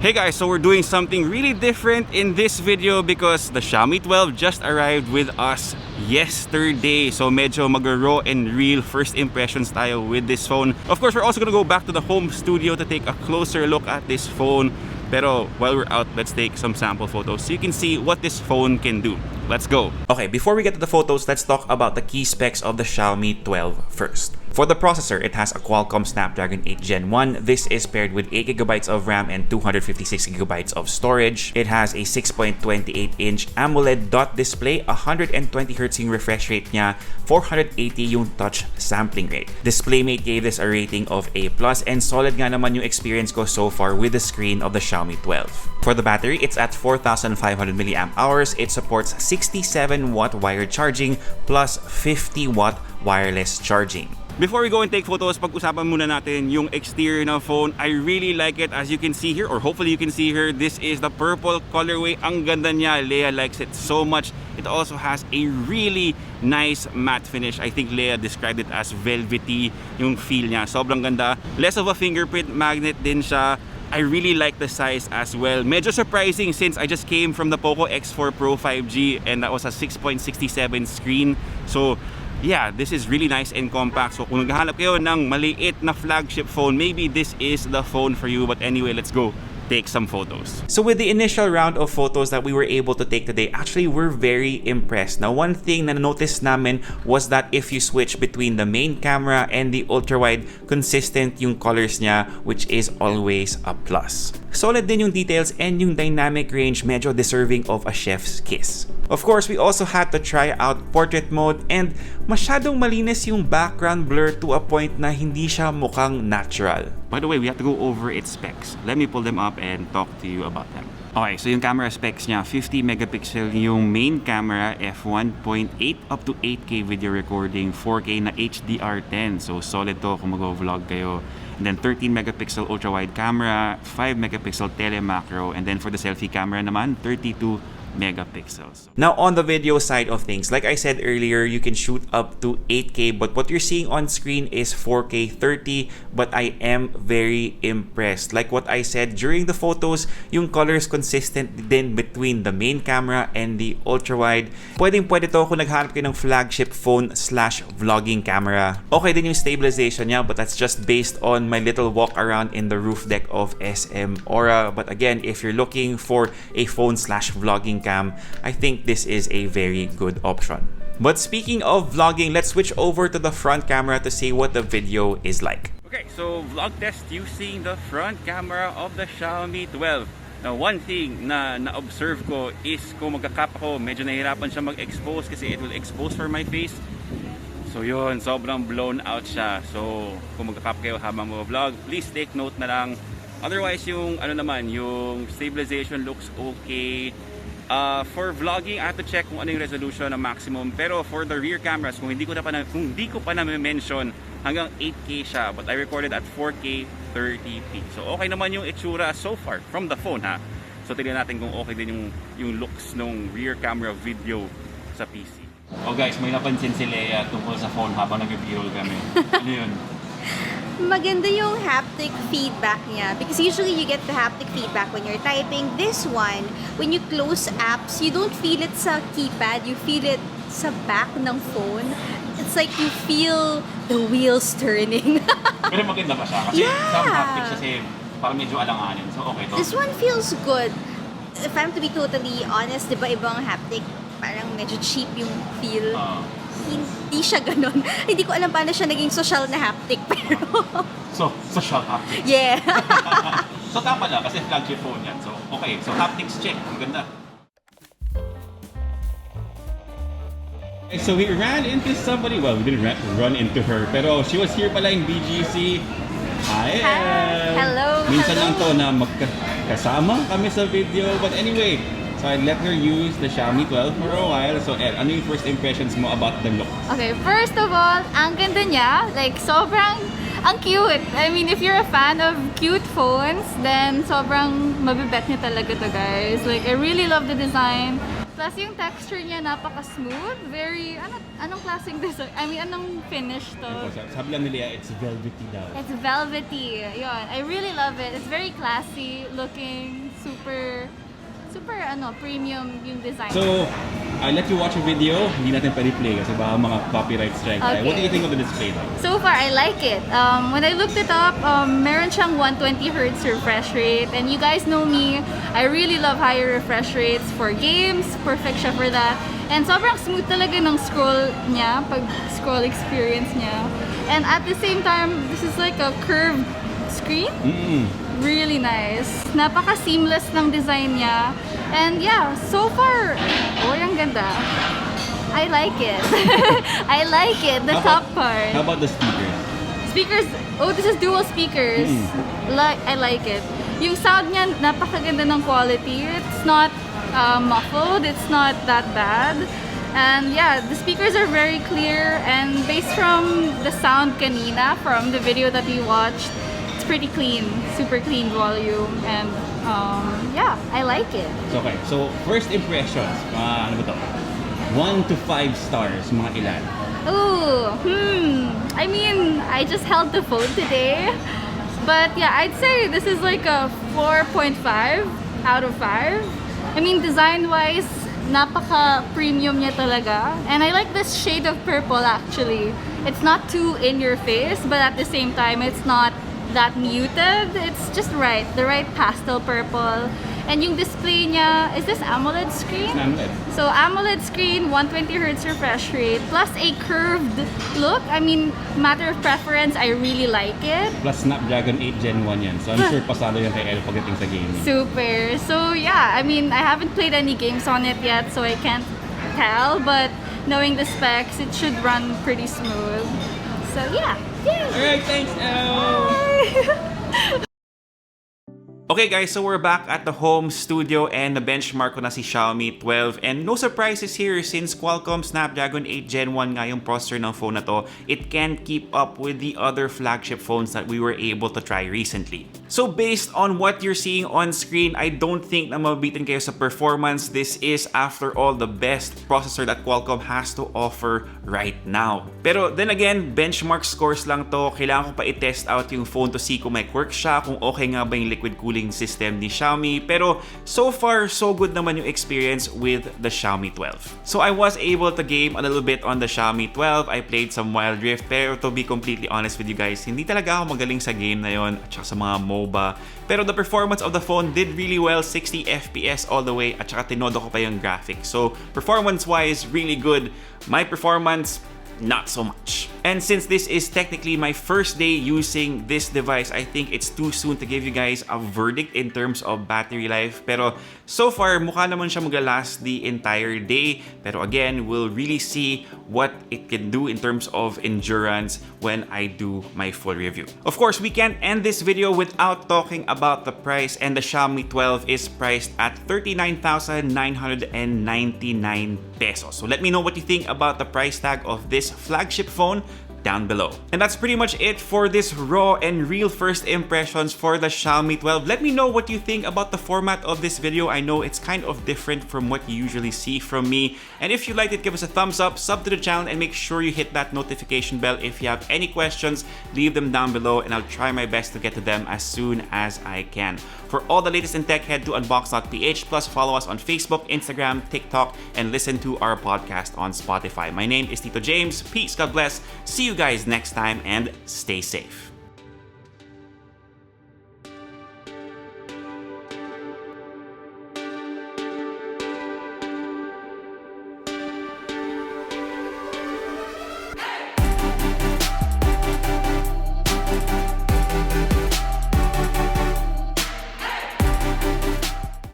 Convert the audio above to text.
Hey guys, so we're doing something really different in this video because the Xiaomi 12 just arrived with us yesterday. So medyo mag-raw and real first impressions tayo with this phone. Of course, we're also gonna go back to the home studio to take a closer look at this phone. Pero while we're out, let's take some sample photos so you can see what this phone can do. Let's go. Okay, before we get to the photos, let's talk about the key specs of the Xiaomi 12 first. For the processor, it has a Qualcomm Snapdragon 8 Gen 1. This is paired with 8GB of RAM and 256GB of storage. It has a 6.28-inch AMOLED dot display, 120Hz yung refresh rate niya, 480 yung touch sampling rate. DisplayMate gave this a rating of A+, and solid nga naman yung experience ko so far with the screen of the Xiaomi 12. For the battery, it's at 4,500 mAh. It supports 67W wired charging plus 50W wireless charging. Before we go and take photos, pag-usapan muna natin yung exterior ng phone. I really like it, as you can see here, or hopefully you can see here. This is the purple colorway. Ang ganda niya. Leia likes it so much. It also has a really nice matte finish. I think Leia described it as velvety yung feel niya. Sobrang ganda. Less of a fingerprint magnet din siya. I really like the size as well. Medyo surprising since I just came from the Poco X4 Pro 5G and that was a 6.67 screen. So yeah, this is really nice and compact. So kung naghahanap kayo ng maliit na flagship phone, maybe this is the phone for you. But anyway, let's go take some photos. So with the initial round of photos that we were able to take today, actually we're very impressed. Now, one thing na notice namin was that if you switch between the main camera and the ultra-wide, consistent yung colors niya, which is always a plus. Solid din yung details and yung dynamic range, medyo deserving of a chef's kiss. Of course, we also had to try out portrait mode and masyadong malinis yung background blur to a point na hindi siya mukhang natural. By the way, we have to go over its specs. Let me pull them up and talk to you about them. Okay, so yung camera specs niya, 50 megapixel yung main camera, f1.8 up to 8K video recording, 4K na HDR10. So solid to kung mag-vlog kayo. And then 13 megapixel ultra-wide camera, 5 megapixel tele-macro, and then for the selfie camera naman, 32 megapixels. Now on the video side of things, like I said earlier, you can shoot up to 8K, but what you're seeing on screen is 4K 30, but I am very impressed. Like what I said during the photos, yung colors consistent din between the main camera and the ultra-wide. Pwede to kung naghanap kayo ng flagship phone / vlogging camera. Okay din yung stabilization niya, but that's just based on my little walk around in the roof deck of SM Aura. But again, if you're looking for a phone / vlogging cam, I think this is a very good option. But speaking of vlogging, let's switch over to the front camera to see what the video is like. Okay, so vlog test using the front camera of the Xiaomi 12. Now, one thing na na-observe ko is kung magka-cap ako, medyo nahihirapan siya mag-expose kasi it will expose for my face. So yun, sobrang blown out siya. So kung magka-cap kayo habang mag-vlog, please take note na lang. Otherwise, yung yung stabilization looks okay. For vlogging, I have to check kung ano yung resolution na maximum. Pero for the rear cameras, kung hindi ko pa na-mention, hanggang 8K siya. But I recorded at 4K 30p. So okay naman yung itsura so far from the phone, ha. So tignan natin kung okay din yung looks ng rear camera video sa PC. Oh guys, may napansin si Leia tungkol sa phone habang nag-b-roll kami. Ano yun? Maganda yung haptic feedback niya because usually you get the haptic feedback when you're typing. This one, when you close apps, you don't feel it sa keypad, you feel it sa back ng phone. It's like you feel the wheels turning. Pero maganda ba siya? Kasi some haptics kasi parang medyo alanganin. So okay to. This one feels good. If I'm to be totally honest, di ba ibang haptic, parang medyo cheap yung feel. Hindi siya ganun. Hindi ko alam paano siya naging social na haptic, pero... So, social haptics? Yeah. So, tama na, kasi flagship phone yan. So, okay. So, haptics check. Ang ganda. So, we ran into somebody. Well, we didn't run into her. Pero she was here pala in BGC. Hi! Hello! Minsan lang to na magkasama kami sa video. But anyway, so I let her use the Xiaomi 12 for a while. So Ed, ano yung first impressions mo about the look? Okay, first of all, ang ganda niya. Like, sobrang ang cute. I mean, if you're a fan of cute phones, then sobrang mabibet niyo talaga to, guys. Like, I really love the design. Plus yung texture niya napaka-smooth. Very, anong klaseng design? I mean, anong finish to? Sabi lang nila, it's velvety daw. It's velvety. Yun. I really love it. It's very classy looking. Super premium yung design. So, I'll let you watch a video. Hindi natin pwede play kasi baka mga copyright strike tayo. Okay. What do you think of the display though? So far, I like it. When I looked it up, meron siyang 120Hz refresh rate. And you guys know me, I really love higher refresh rates for games. Perfect siya for that. And sobrang smooth talaga ng scroll niya, pag-scroll experience niya. And at the same time, this is like a curved screen. Really nice. Napaka-seamless ng design niya. And yeah, so far, ang ganda. I like it. I like it. The top part. How about the speakers? Speakers, this is dual speakers. I like it. Yung sound niya, napakaganda ng quality. It's not muffled. It's not that bad. And yeah, the speakers are very clear. And based from the sound kanina, from the video that we watched, it's pretty clean. Super clean volume. And yeah, I like it. Okay, so first impressions, ano ba to? 1 to 5 stars, mga ilan? I mean, I just held the phone today. But yeah, I'd say this is like a 4.5 out of 5. I mean, design-wise, napaka-premium niya talaga. And I like this shade of purple actually. It's not too in your face, but at the same time, it's not that muted. It's just right, the right pastel purple. And yung display niya, is this AMOLED screen? AMOLED. So AMOLED screen, 120Hz refresh rate, plus a curved look. I mean, matter of preference, I really like it. Plus Snapdragon 8 Gen 1 yan. So I'm sure pasado yan kay El pagdating sa gaming. Super. So yeah, I mean, I haven't played any games on it yet, so I can't tell. But knowing the specs, it should run pretty smooth. So yeah. Alright, thanks, El! Okay guys, so we're back at the home studio and na-benchmark ko na si Xiaomi 12 and no surprises here since Qualcomm Snapdragon 8 Gen 1 nga yung processor ng phone na to, it can't keep up with the other flagship phones that we were able to try recently. So based on what you're seeing on screen, I don't think na mabitin kayo sa performance. This is after all the best processor that Qualcomm has to offer right now. Pero then again, benchmark scores lang to. Kailangan ko pa i-test out yung phone to see kung may quirks siya, kung okay nga ba yung liquid cooling system ni Xiaomi, pero so far so good naman yung experience with the Xiaomi 12. So I was able to game a little bit on the Xiaomi 12. I played some Wild Rift, pero to be completely honest with you guys, hindi talaga ako magaling sa game na yon at saka sa mga MOBA. Pero the performance of the phone did really well, 60 FPS all the way, at saka tinodo ko pa yung graphics. So performance-wise, really good. My performance, not so much. And since this is technically my first day using this device, I think it's too soon to give you guys a verdict in terms of battery life. Pero so far, mukha naman siya mag-last the entire day. Pero again, we'll really see what it can do in terms of endurance when I do my full review. Of course, we can't end this video without talking about the price, and the Xiaomi 12 is priced at 39,999 pesos. So let me know what you think about the price tag of this flagship phone down below. And that's pretty much it for this raw and real first impressions for the Xiaomi 12. Let me know what you think about the format of this video. I know it's kind of different from what you usually see from me. And if you liked it, give us a thumbs up, sub to the channel, and make sure you hit that notification bell. If you have any questions, leave them down below and I'll try my best to get to them as soon as I can. For all the latest in tech, head to Unbox.ph, plus follow us on Facebook, Instagram, TikTok, and listen to our podcast on Spotify. My name is Tito James. Peace, God bless. See you guys next time, and stay safe.